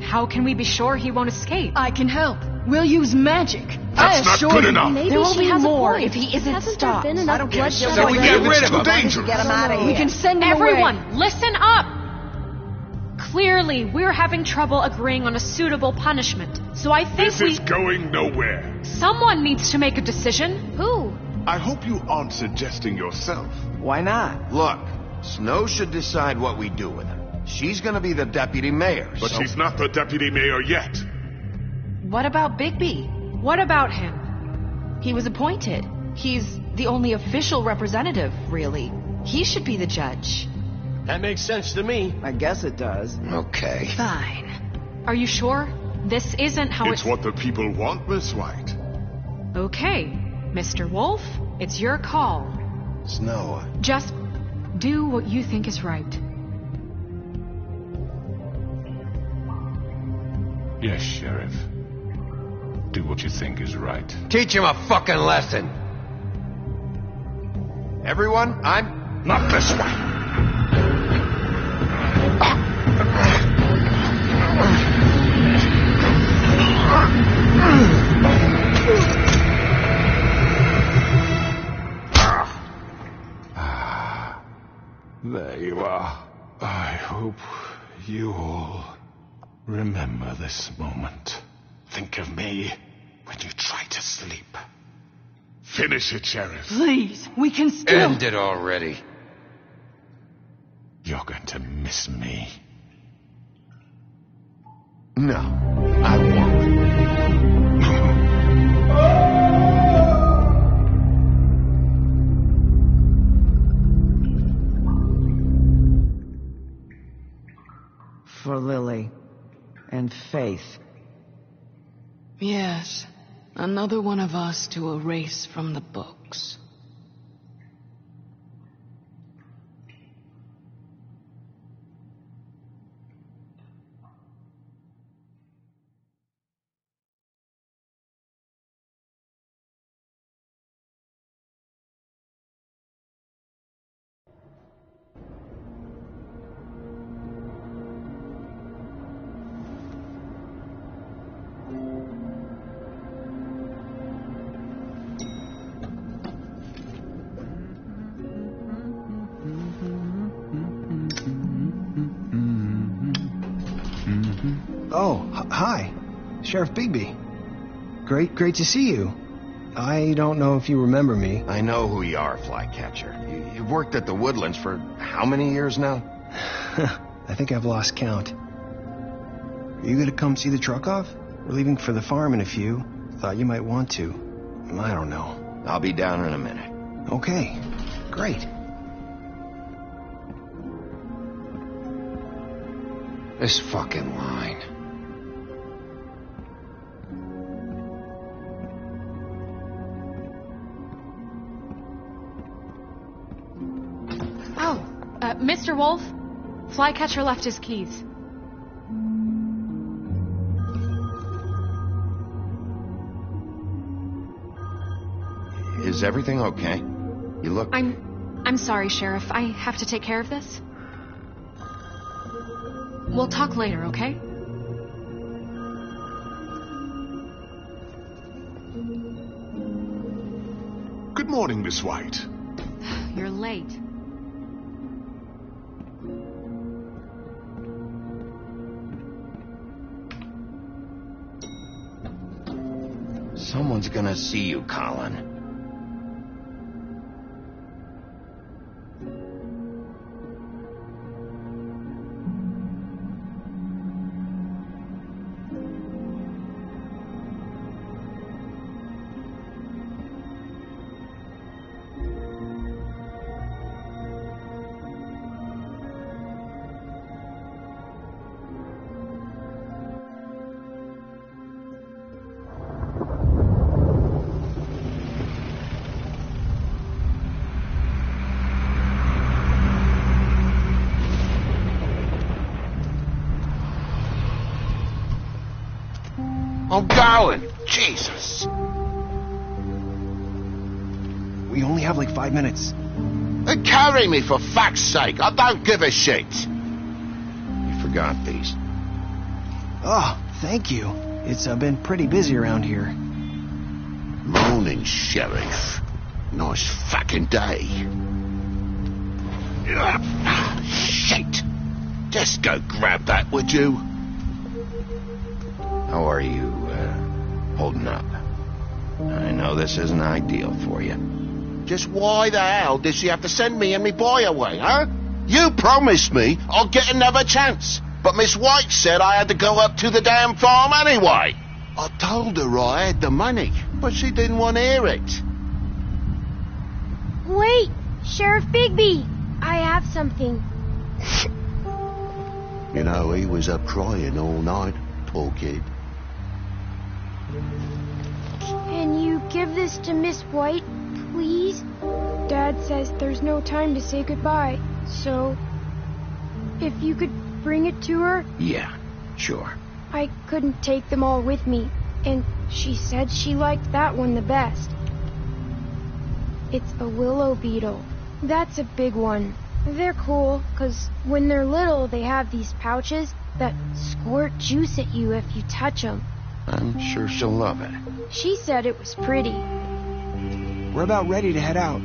How can we be sure he won't escape? I can help. We'll use magic. That's not good enough. Maybe There will she be has more a point. if he isn't Hasn't stopped. there been enough bloodshed So we already? get rid of him. Dangerous. Get him out of here. We can send him Everyone, away. listen up! clearly we're having trouble agreeing on a suitable punishment. So I think this is going nowhere. Someone needs to make a decision. Who? I hope you aren't suggesting yourself. Why not? Look, Snow should decide what we do with her. She's gonna be the deputy mayor, But so... she's not the deputy mayor yet. What about Bigby? What about him? He was appointed. He's the only official representative, really. He should be the judge. That makes sense to me. I guess it does. Okay. Fine. Are you sure? This isn't how It's what the people want, Miss White. Okay, Mr. Wolf, it's your call. Snow. Just do what you think is right. Yes, Sheriff. Do what you think is right. Teach him a fucking lesson. Everyone, I'm... Not this way. There you are. I hope you all remember this moment. Think of me when you try to sleep. Finish it, Sheriff. Please, we can still... End it already. You're going to miss me. No, I won't. For Lily and Faith. Yes, another one of us to erase from the books. Oh, hi. Sheriff Bigby. Great to see you. I don't know if you remember me. I know who you are, Flycatcher. You've worked at the Woodlands for how many years now? I think I've lost count. Are you gonna come see the truck off? We're leaving for the farm in a few. Thought you might want to. I don't know. I'll be down in a minute. Okay, great. This fucking line. Oh, Mr. Wolf, Flycatcher left his keys. Is everything okay? You look... I'm sorry, Sheriff. I have to take care of this. We'll talk later, okay? Good morning, Miss White. You're late. Someone's gonna see you, Colin. I'm going! Jesus! We only have like 5 minutes. Then carry me, for fuck's sake. I don't give a shit. You forgot these. Oh, thank you. It's been pretty busy around here. Morning, Sheriff. Nice fucking day. Shit. Just go grab that, would you? How are you, holding up? I know this isn't ideal for you. Just why the hell did she have to send me and me boy away, huh? You promised me I'll get another chance, but Miss White said I had to go up to the damn farm anyway. I told her I had the money, but she didn't want to hear it. Wait, Sheriff Bigby, I have something. You know, he was up crying all night, poor kid. Can you give this to Miss White, please? Dad says there's no time to say goodbye, so if you could bring it to her. Yeah, sure. I couldn't take them all with me, and she said she liked that one the best. It's a willow beetle. That's a big one. They're cool, 'cause when they're little, they have these pouches that squirt juice at you if you touch them. I'm sure she'll love it. She said it was pretty. We're about ready to head out.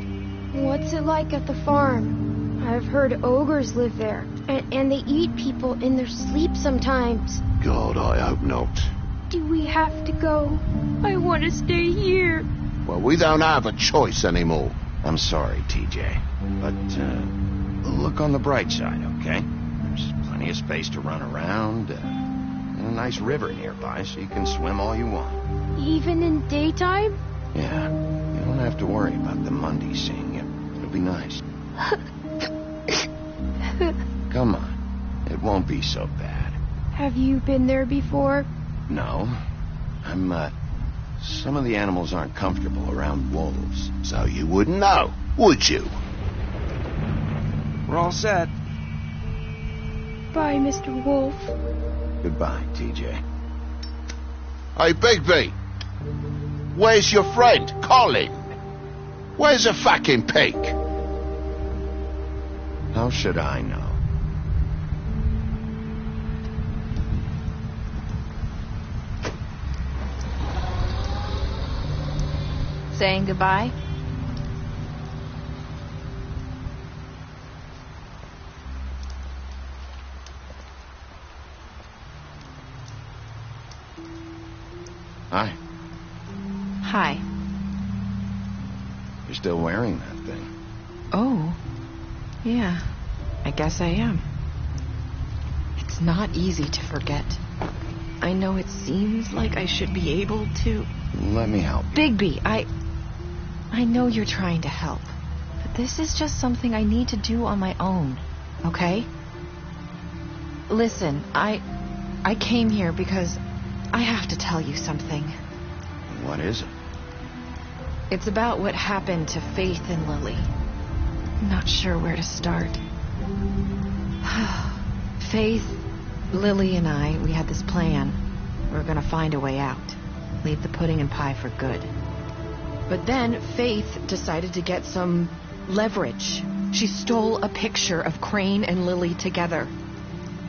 What's it like at the farm? I've heard ogres live there, and they eat people in their sleep sometimes. God, I hope not. Do we have to go? I want to stay here. Well, we don't have a choice anymore. I'm sorry, TJ, but look on the bright side, okay? There's plenty of space to run around, and a nice river nearby so you can swim all you want. Even in daytime? Yeah, you don't have to worry about the Mundy seeing you. It'll be nice. Come on, it won't be so bad. Have you been there before? No, some of the animals aren't comfortable around wolves, so you wouldn't know, would you? We're all set. Bye, Mr. Wolf. Goodbye, TJ. Hey, Bigby. Where's your friend, Colin? Where's the fucking pig? How should I know? Saying goodbye? Hi. Hi. You're still wearing that thing. Oh. Yeah. I guess I am. It's not easy to forget. I know it seems like I should be able to. Let me help you. Bigby, I know you're trying to help, but this is just something I need to do on my own, okay? Listen, I came here because I have to tell you something. What is it? It's about what happened to Faith and Lily. I'm not sure where to start. Faith, Lily, and I, we had this plan. We were gonna find a way out. Leave the pudding and pie for good. But then Faith decided to get some leverage. She stole a picture of Crane and Lily together.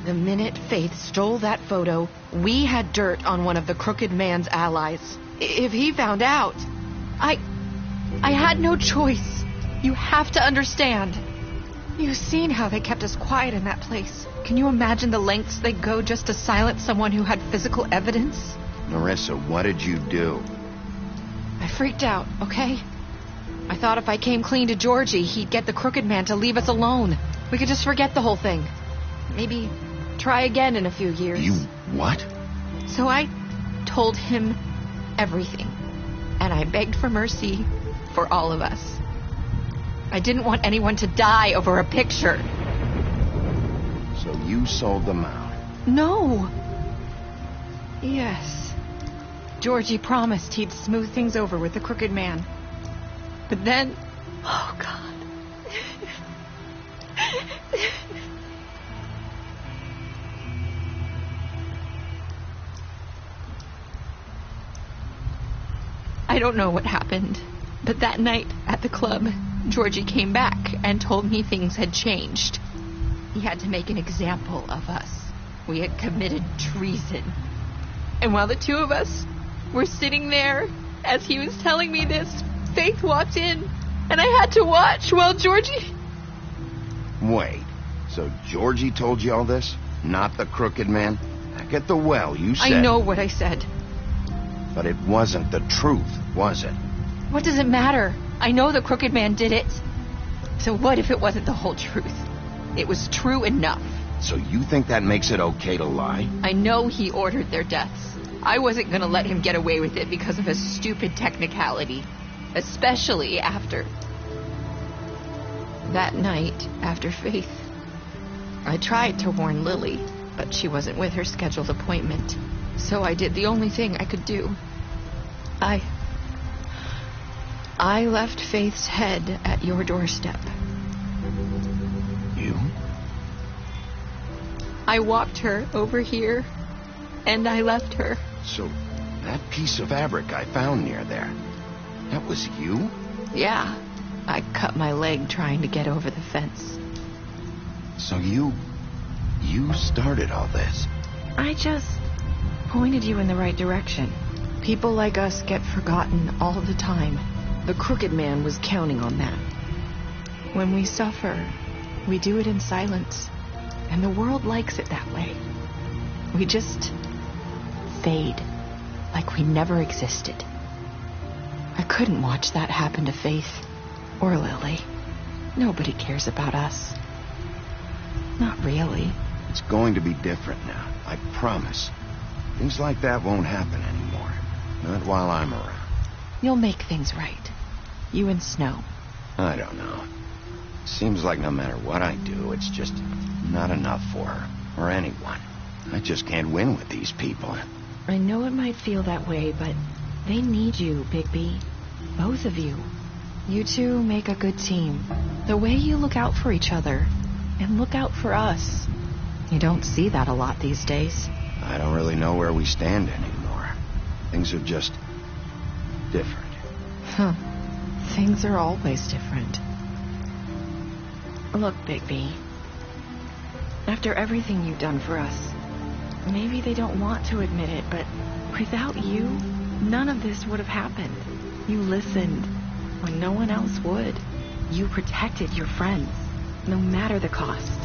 The minute Faith stole that photo, we had dirt on one of the Crooked Man's allies. If he found out, I had no choice. You have to understand. You've seen how they kept us quiet in that place. Can you imagine the lengths they'd go just to silence someone who had physical evidence? Narissa, what did you do? I freaked out, okay? I thought if I came clean to Georgie, he'd get the Crooked Man to leave us alone. We could just forget the whole thing. Maybe try again in a few years. You what? So I told him everything. And I begged for mercy for all of us. I didn't want anyone to die over a picture. So you sold them out? No. Yes. Georgie promised he'd smooth things over with the Crooked Man. But then... Oh, God. I don't know what happened, but that night at the club, Georgie came back and told me things had changed. He had to make an example of us. We had committed treason. And while the two of us were sitting there, as he was telling me this, Faith walked in, and I had to watch while Georgie... Wait, So Georgie told you all this? Not the crooked man? Back at the well, you said... I know what I said. But it wasn't the truth, was it? What does it matter? I know the crooked man did it. So what if it wasn't the whole truth? It was true enough. So you think that makes it okay to lie? I know he ordered their deaths. I wasn't gonna let him get away with it because of a stupid technicality. Especially after... that night, after Faith. I tried to warn Lily, but she wasn't with her scheduled appointment. So I did the only thing I could do. I left Faith's head at your doorstep. You? I walked her over here, and I left her. So, that piece of fabric I found near there, that was you? Yeah, I cut my leg trying to get over the fence. So you started all this? I just pointed you in the right direction. People like us get forgotten all the time. The crooked man was counting on that. When we suffer, we do it in silence. And the world likes it that way. We just fade, like we never existed. I couldn't watch that happen to Faith or Lily. Nobody cares about us. Not really. It's going to be different now, I promise. Things like that won't happen anymore. Not while I'm around. You'll make things right. You and Snow. I don't know. Seems like no matter what I do, it's just not enough for her, or anyone. I just can't win with these people. I know it might feel that way, but they need you, Bigby. Both of you. You two make a good team. The way you look out for each other, and look out for us. You don't see that a lot these days. I don't really know where we stand anymore. Things are just different. Huh. Things are always different. Look, Bigby. After everything you've done for us, maybe they don't want to admit it, but without you, none of this would have happened. You listened when no one else would. You protected your friends, no matter the cost.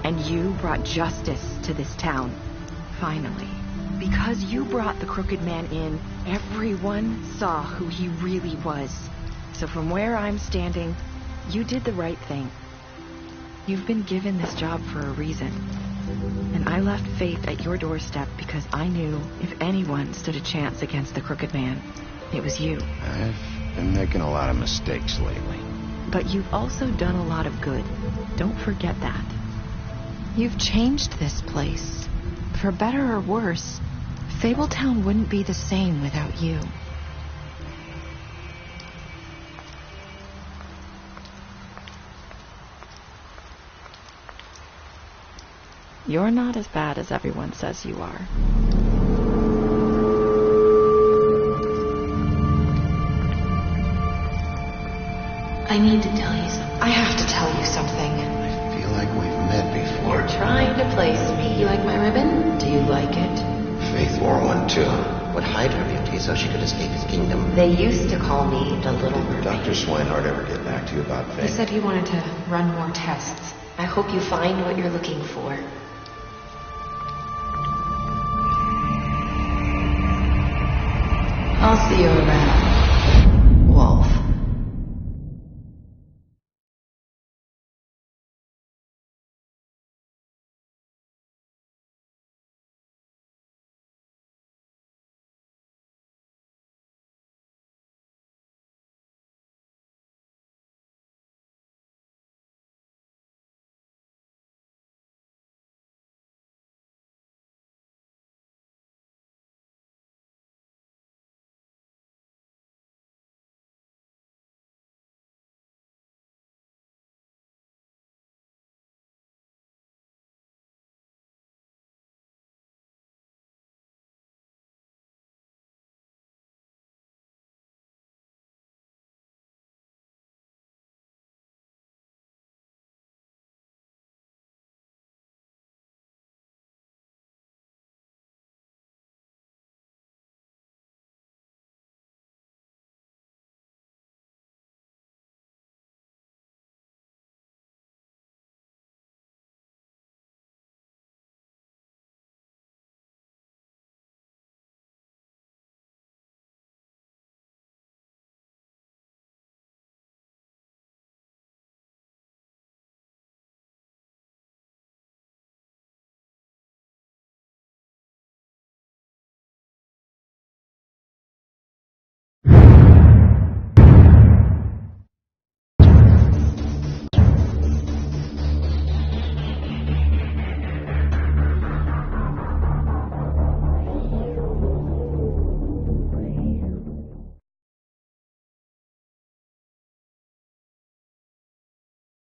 And you brought justice to this town. Finally. Because you brought the crooked man in, everyone saw who he really was. So from where I'm standing, you did the right thing. You've been given this job for a reason. And I left Faith at your doorstep because I knew if anyone stood a chance against the crooked man, it was you. I've been making a lot of mistakes lately. But you've also done a lot of good. Don't forget that. You've changed this place. For better or worse, Fabletown wouldn't be the same without you. You're not as bad as everyone says you are. I need to tell you something. I have to tell you something. I feel like we've met before. You're trying to place me. You like my ribbon? Do you like it? Faith wore one too. Would hide her beauty so she could escape his kingdom. They used to call me the Little Mermaid. Did Dr. Swinehart ever get back to you about Faith? He said he wanted to run more tests. I hope you find what you're looking for. I'll see you around.